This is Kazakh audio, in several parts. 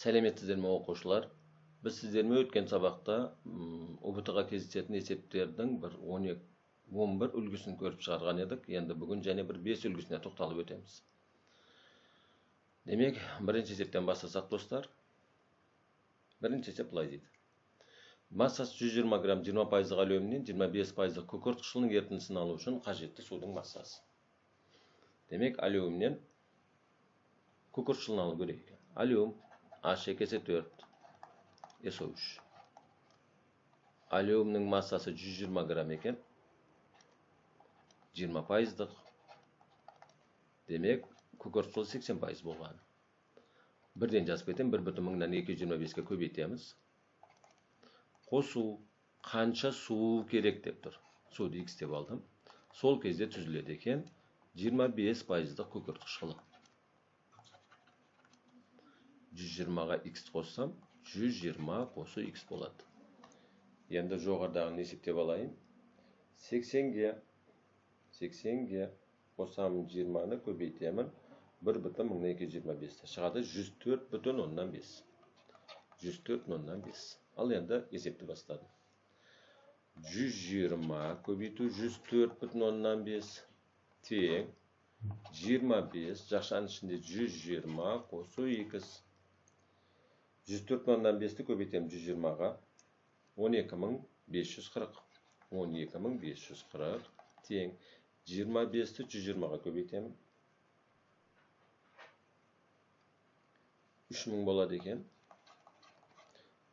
Сәлеметсіздер ме оқушылар? Біз сіздермен өткен сабақта ұбт-ға кездесетін есептердің бір 11 үлгісін көріп шығарған едік. Енді бүгін және бір 5 үлгісіне тоқталып өтеміз. Демек, бірінші есептен бастасақ достар. Бірінші есеп былай дейді. Массасы 120 грамм 20% алюминнен 25% күкірт қышқылының ерітіндісін алу үшін қажетті судың массасы. Демек, алюминнен күкірт қышқылын алу керек. Алюм H2S4 SO3. Алюмнің массасы 120 грамм екен. 20%. Демек, күкірт қышқылы 80% болған. Бірден жазып кетем, 1,225-ке көбейтеміз. Қосу қанша су керек деп тұр. Суды X деп алдым. Сол кезде түзіледі екен 25% күкірт қышқылы. 120-ға X қоссам, 120 қосу X болады. Енді жоғарыдағын есептеп алайын. 80-ге қосамын 20-ны көбейтемін. 1,225 шығады 104,5. 104,5. Ал енді есепті бастадым. 120 көбейту 104,5 тең 25 жақшаның ішінде 120 қосу 2. 104,5-ті көбейтем 120-ға 12,540. 12,540 тең 25-ті 120-ға көбейтемін. 3000 болады екен.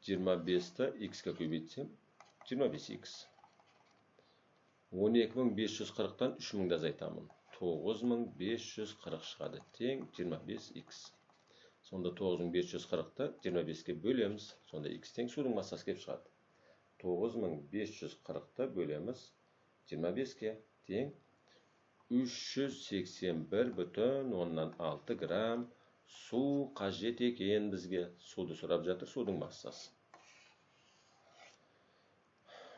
25-ті X-қа көбейтсем 25X. 12,540-тан 3000-ді азайтамын. 9540 шығады. Тең 25X. Сонда 9540-ты 25-ке бөлеміз. Сонда X тең судың массасы кеп шығады. 9540-ты бөлеміз 25-ке тең 381,6 грамм су қажет екен бізге. Суды сұрап жатыр, судың массасы.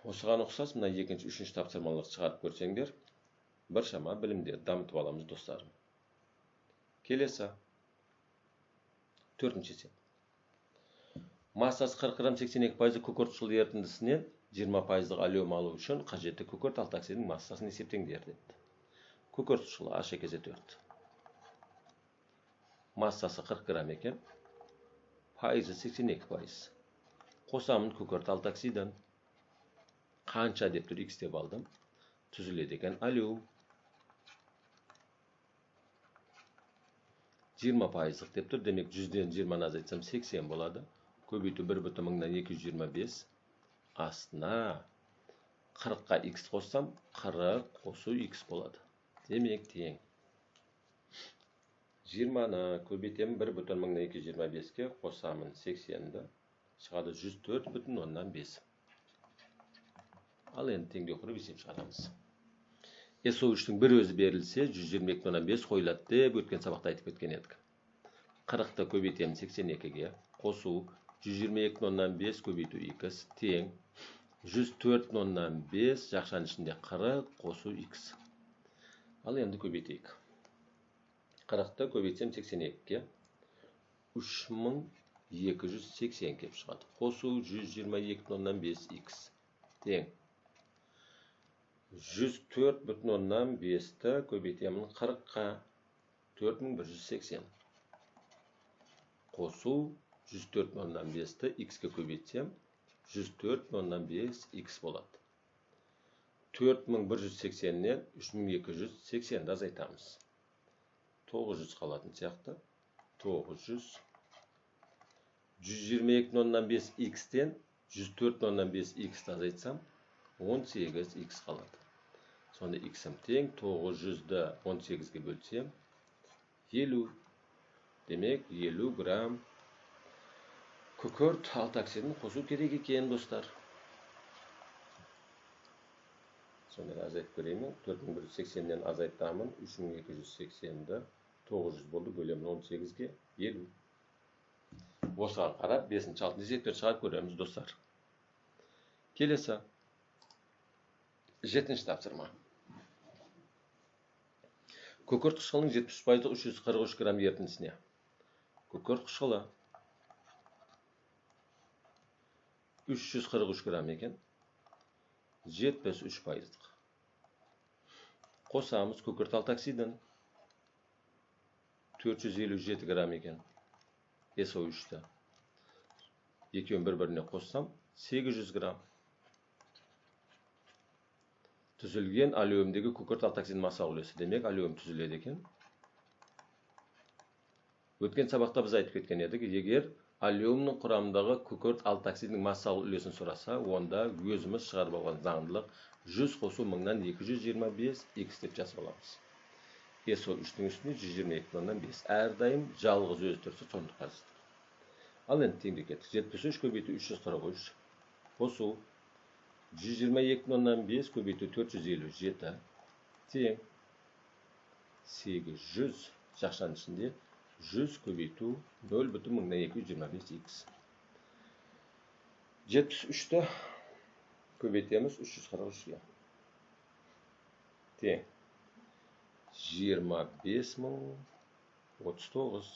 Осыған ұқсас, мына екінші, үшінші тапсырмаларды шығарып көрсеңдер, бір шама білімдерді дамытып аламыз достарым. Келесі. Төртінші есеп. Массасы 40 грамм 82% күкірт қышқылы ерітіндісінен 20% алюм алу үшін қажетті күкірт алтоксидінің массасын есептеңдер депті. Күкірт қышқылы H2S4. Массасы 40 грамм екен. Пайызы 82%. Қосамын күкірт алтоксидін. Қанша деп тұр X деп алдым. Түзіледі екен алюм. 20% деп тұр. Демек 100-ден 20-ны азайтсам 80 болады. Көбейту 1,225. Астына 40-қа X қоссам 40 қосу X болады. Демек тең. 20-ны көбейтемін 1,225-ке қосамын 80-ді. Шығады 104,5. Ал енді теңдеу құрып есеп шығарамыз. SO3-тің бір өзі берілсе 122,5 қойылады деп өткен сабақта айтып кеткен едік. 40-ты көбейтемін 82-ге. Қосу 122,5 көбейту 2 тең 104,5 жақшаның ішінде 40 қосу X. Ал енді көбейтейік. 40-ты көбейтсем 82-ге 3280 кеп шығады. Қосу 122,5 X тең 104,5-ті көбейтемін 40-қа 4180. Қосу 104,5-ті X-ке көбейтсем 104,5X болады. 4180-нен 3280-ді азайтамыз. 900 қалатын сияқты. 900. 122,5X-тен 104,5X-ті азайтсам 18X қалады. Сонда X-ім тең 900-ді 18-ге бөлсем 50. Демек 50 грамм күкірт алтоксидін қосу керек екен достар. Сонда азайтып көреймін. 4180-нен азайтамын. 3280-ді 900 болды. Бөлемін 18-ге 50. Осыған қарап 5-6 есептер шығарып көреміз достар. Келесі. 7-ші тапсырма. Күкірт қышқылының 70% 343 грамм ерітіндісіне. Күкірт қышқылы 343 gram eken. 73 пайыздық. Қосамыз күкірт алтоксидін 457 грамм екен. SO3-ті. Екеуін бір-біріне қоссам 800 грамм. Түзілген алюмдегі күкірт алтоксидін масса үлесі. Демек, алюм түзіледі екен. Өткен сабақта біз айтып кеткен едік, егер алюмнің құрамындағы күкірт алтоксидінің масса үлесін сұраса, онда өзіміз шығарып алған заңдылық 100 қосу 1000-нан 225 x деп жазып аламыз. SO3-тің үстіне 122/5. Әрдайым жалғыз өзі тұрса сондық қазір. Ал енді теңдік еттік. 73 көбейту 343 қосу 122/5 көбейту 457 тең 800 жақшаның ішінде 100 көбейту 0,225x. 73-ті көбейтеміз 343-ге. Тең 25039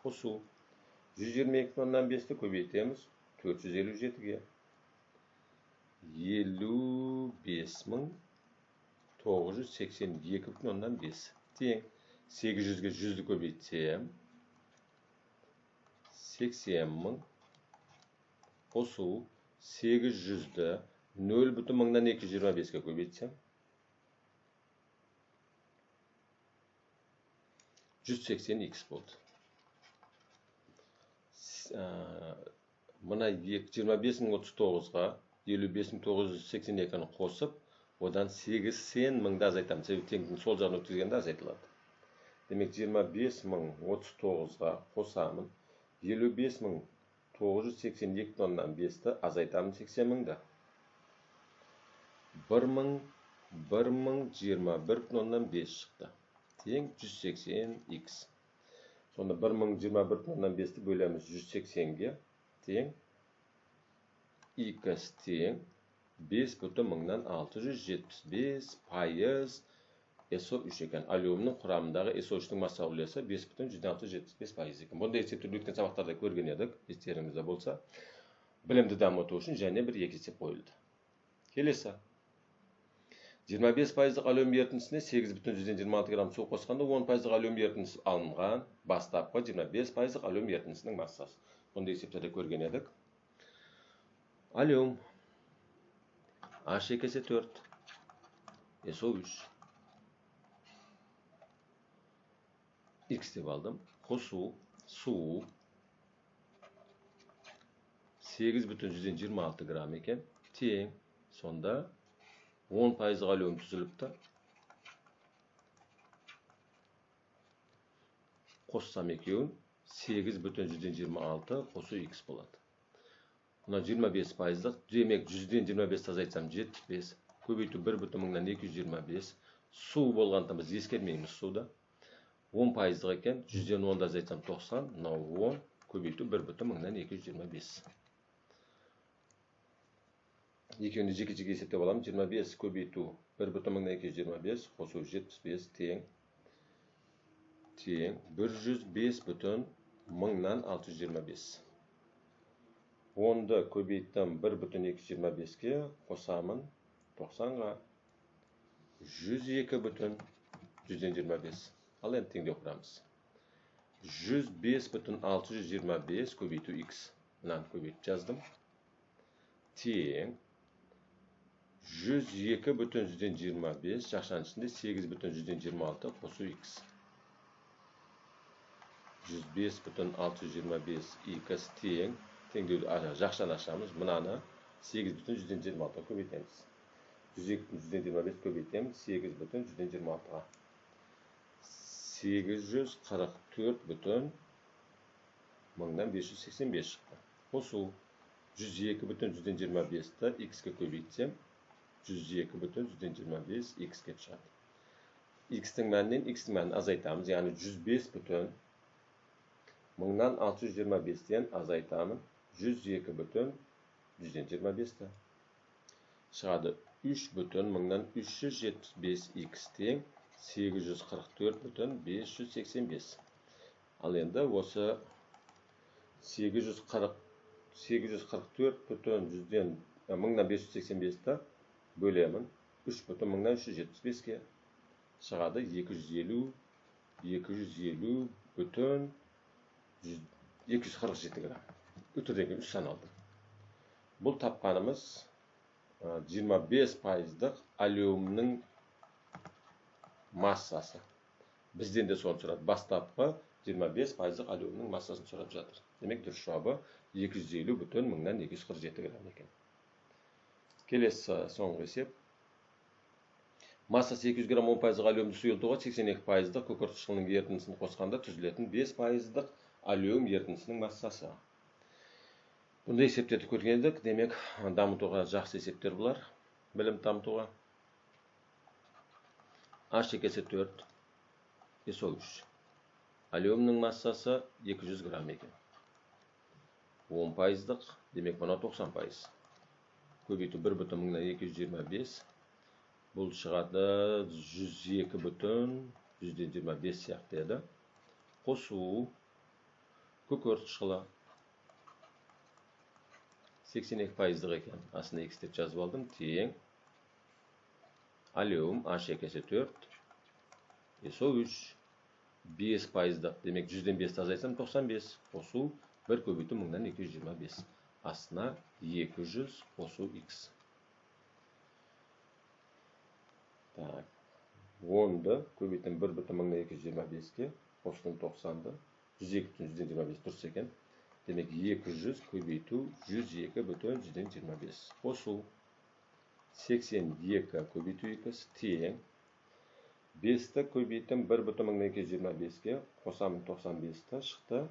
қосу 122/5-ті көбейтеміз 457-ге. 55982/5 тең 800-ге 100-ді көбейтсем 80.000 қосу 800-ді 0,225-ге көбейтсем 180x болды. Мына 25.039-ға 55.982-ні қосып, одан 80.000-ді азайтамыз. Теңдіктің сол жағын өткізгенде азайтылады. Демек, 25.039-ға қосамын. 55.982/5-ті азайтамын 80.000-ді. 1021/5 шықты. Тең 180x. Сонда 1021/5-ті бөлеміз 180-ге. Тең x тең 5,675 пайыз SO3 екен. Алюмнің құрамындағы SO3-тің масса үлесі 5,675 пайыз екен. Бұндай есептерді өткен сабақтарда көрген едік, естеріңізде болса. Білімді дамыту үшін және бір екі есеп қойылды. Келесі. 25 пайыздық алюм ерітіндісіне 8,126 грамм су қосқанда 10 пайыздық алюм ерітіндісі алынған. Бастапқы 25 пайыздық алюм ерітіндісінің массасы. Бұндай есептерді көрген едік. Алюм H2S4 SO3 X деп алдым. Қосу су 8,126 грамм екен. Тең сонда 10 пайыздық алюм түзіліпті. Қоссам екеуін 8,126 қосу X болады. Мына 25 пайыздық. Демек 100-ден 25 азайтсам 75. Көбейту 1,225. Су болғанда біз ескермейміз суды. 10 пайыздық екен. 100-ден 10-да азайтсам 90. Мынау 10. Көбейту 1,225. Екеуінде жеке-жеке есептеп аламын. 25 көбейту 1,225 қосу 75 тең 105,625. 10-ды көбейттім 1,225-ке қосамын 90-ға 102,125. Ал енді теңдеу құрамыз. 105,625 көбейту x. Мынаны көбейтіп жаздым. Тең 102,125 жақшаның ішінде 8,126 қосу x. 105,625 x тең. Теңдеуді жақшаны ашамыз. Мынаны 8,126-ға көбейтеміз. 102,125 көбейтеміз 8,126-ға. 844,585 шықты. Қосу 102,125-ті x-ке көбейтсем 102,125 x-ке шығады. X-тің мәнінен x-тің мәнін азайтамыз. Яғни 105,625-тен азайтамын 102,125-ті. Шығады 3,375 x тең 844,585. Ал енді осы 844 844,585'te bölemin 3,375'ge çıgadı 247 gram. Ötürdeki 3 san aldı. Bu tapkanımız 25%'lık alüminyum massası. Bizden de son so'radi. Bastapqı 25%'lık alüminyum massasını so'rab жатыр. Demek duruşabı 250,247 gram ekan. Kelesi so'nggi hesap. Massası 200 gram 10%'lık alüminyum suyultuğa 82%'lık ko'kört qishqilining eritinisini qo'shganda tuziladigan 5%'lık alüminyum eritisinin massası. Bunda hesaplarni ko'rgandik. Demek damıtuğa yaxshi hesaplar bular. Bilim damıtuğa. H ekesi 4 SO3. Alüminyum massası 200 gram ekan. 10%'lık demek bana 90%. Köbeytü 1,225. Bul çıgadı 102,125 siyahtı edi. Qo'shu ko'kört qishqili 82%'lık ekan. Aslında x deb yazıp aldım. Teng alüminyum H ekesi 4 SO3 5%'lık demek 100'den 5 azaytsam 95. Qo'shu 1,225. Aslında 200 qo'shu x. Tak. 10'da köbeytden 1,225'ge qo'shdim 90'da 102,125 tursa ekan. Demek 200 köbeytü 102,125. Qo'shu 82 köbeytü x teng 5'te köbeytden 1,225'ge qo'sam 95'te chiqdi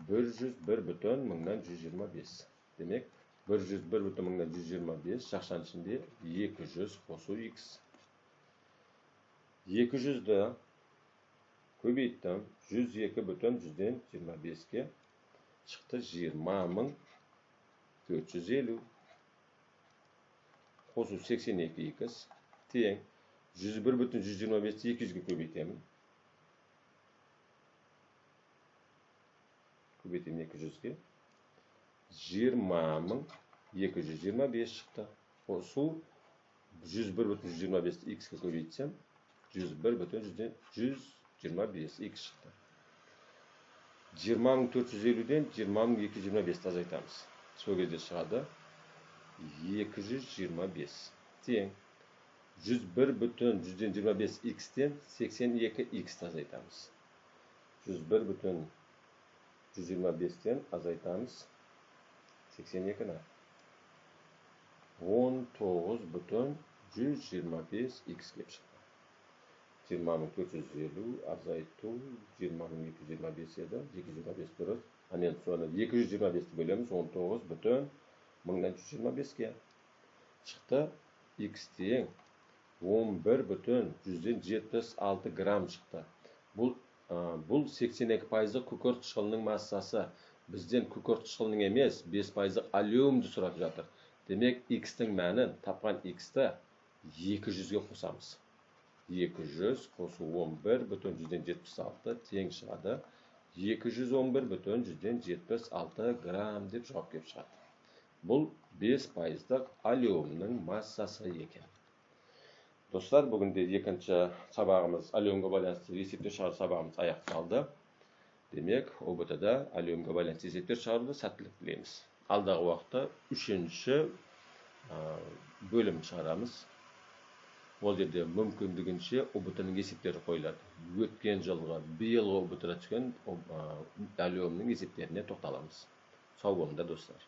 101,125. Demek 101,125 жақшан içinde 200 qo'shu x. 200'de köbeytdim 102,125'ge chiqdi 20,450. Qo'shu 82 x teng 101,125'ni 200'ge köbeytemin. Köbeytemin 200'ge 20,225 çıktı. Qo'shu 101,125'ni x'ga köbeytsem 101,125 x çıktı. 20,450'den 20,225 azaytamiz. Şu кезде çıgadı 225 teng 101,125 x'ten 82 x azaytamiz. 101,125'ten azaytamiz 82 ne? 19,125 x kelip chiqdi. 20,450 azaytı 20,225 edi. 225 durur. Hani sonra 225'ni bölemiz 19,125'ge chiqdi. X teng 11,176 gram chiqdi. Bu 82%'lık ko'kört qishqilining massasi. Bizden ko'kört qishqilining emas 5%'lık alüminyumni so'rab жатыр. Demek x'ning ma'ni tapgan x'da 200'ge qo'shamiz. 200 qo'shu 11,176 teng chiqadi 211,176 gram deb javob kelib chiqadi. Bu 5%'lık alüminyum massasi ekan. Dostlar, bugün de ikinci sabağımız alüminyumga байланысты есептер шығару sabağımız аяқталды. Demek o da alüminyumga байланысты есептер шығаруды сәттілік тілейміз. Алдағы уақытта 3-ші бөлім шығарамыз. Ол жерде мүмкіндігінше ОБТ-ның есептері қойылады. Өткен жылғы, биылғы ОБТ-да түскен алюминнің есептеріне тоқталамыз. Сау болыңдар достар.